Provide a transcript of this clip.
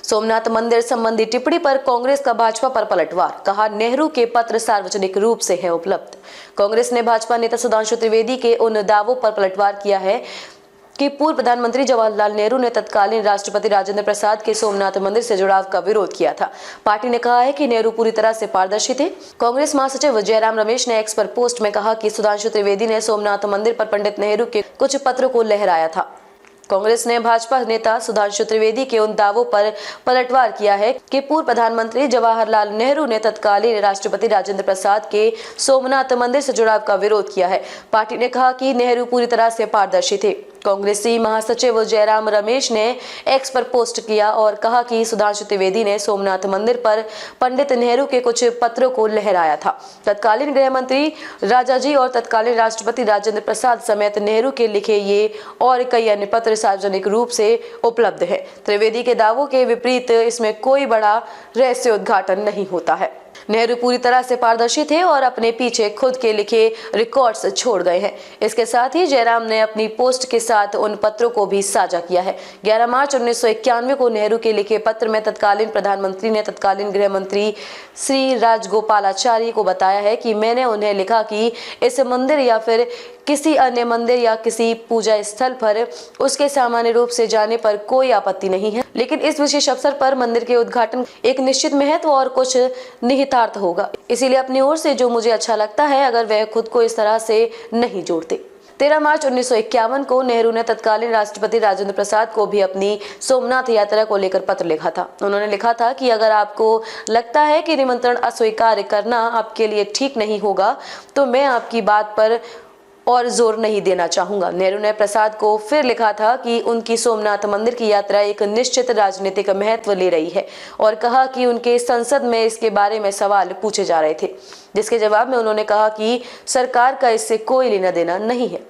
सोमनाथ मंदिर संबंधी टिप्पणी पर कांग्रेस का भाजपा पर पलटवार, कहा नेहरू के पत्र सार्वजनिक रूप से है उपलब्ध। कांग्रेस ने भाजपा नेता सुधांशु त्रिवेदी के उन दावों पर पलटवार किया है कि पूर्व प्रधानमंत्री जवाहरलाल नेहरू ने तत्कालीन राष्ट्रपति राजेंद्र प्रसाद के सोमनाथ मंदिर से जुड़ाव का विरोध किया था। पार्टी ने कहा है कि नेहरू पूरी तरह से पारदर्शी थे। कांग्रेस महासचिव जयराम रमेश ने एक्स पर पोस्ट में कहा कि सुधांशु त्रिवेदी ने सोमनाथ मंदिर पर पंडित नेहरू के कुछ पत्रों को लहराया था। कांग्रेस ने भाजपा नेता सुधांशु त्रिवेदी के उन दावों पर पलटवार किया है कि पूर्व प्रधानमंत्री जवाहरलाल नेहरू ने तत्कालीन राष्ट्रपति राजेंद्र प्रसाद के सोमनाथ मंदिर से जुड़ाव का विरोध किया है। पार्टी ने कहा कि नेहरू पूरी तरह से पारदर्शी थे। कांग्रेसी महासचिव जयराम रमेश ने एक्स पर पोस्ट किया और कहा कि सुधांशु त्रिवेदी ने सोमनाथ मंदिर पर पंडित नेहरू के कुछ पत्रों को लहराया था। तत्कालीन गृह मंत्री राजाजी और तत्कालीन राष्ट्रपति राजेंद्र प्रसाद समेत नेहरू के लिखे ये और कई अन्य पत्र सार्वजनिक रूप से उपलब्ध है। त्रिवेदी के दावों के विपरीत इसमें कोई बड़ा रहस्य उद्घाटन नहीं होता है। नेहरू पूरी तरह से पारदर्शी थे और अपने पीछे खुद के लिखे रिकॉर्ड्स छोड़ गए हैं। इसके साथ ही जयराम ने अपनी पोस्ट के साथ उन पत्रों को भी साझा किया है। 11 मार्च 1991 को नेहरू के लिखे पत्र में तत्कालीन प्रधानमंत्री ने तत्कालीन गृह मंत्री श्री राजगोपालाचारी को बताया है कि मैंने उन्हें लिखा कि इस मंदिर या फिर किसी अन्य मंदिर या किसी पूजा स्थल पर उसके सामान्य रूप से जाने पर कोई आपत्ति नहीं है, लेकिन इस विशेष अवसर पर मंदिर के उद्घाटन एक निश्चित महत्व और कुछ निहितार्थ होगा। इसीलिए अपनी ओर से जो मुझे अच्छा लगता है अगर वह खुद को इस तरह से नहीं जोड़ते। 13 मार्च 1951 को नेहरू ने तत्कालीन राष्ट्रपति राजेंद्र प्रसाद को भी अपनी सोमनाथ यात्रा को लेकर पत्र लिखा था। उन्होंने लिखा था कि अगर आपको लगता है कि निमंत्रण अस्वीकार करना आपके लिए ठीक नहीं होगा तो मैं आपकी बात पर और जोर नहीं देना चाहूंगा। नेहरू ने प्रसाद को फिर लिखा था कि उनकी सोमनाथ मंदिर की यात्रा एक निश्चित राजनीतिक महत्व ले रही है और कहा कि उनके संसद में इसके बारे में सवाल पूछे जा रहे थे, जिसके जवाब में उन्होंने कहा कि सरकार का इससे कोई लेना देना नहीं है।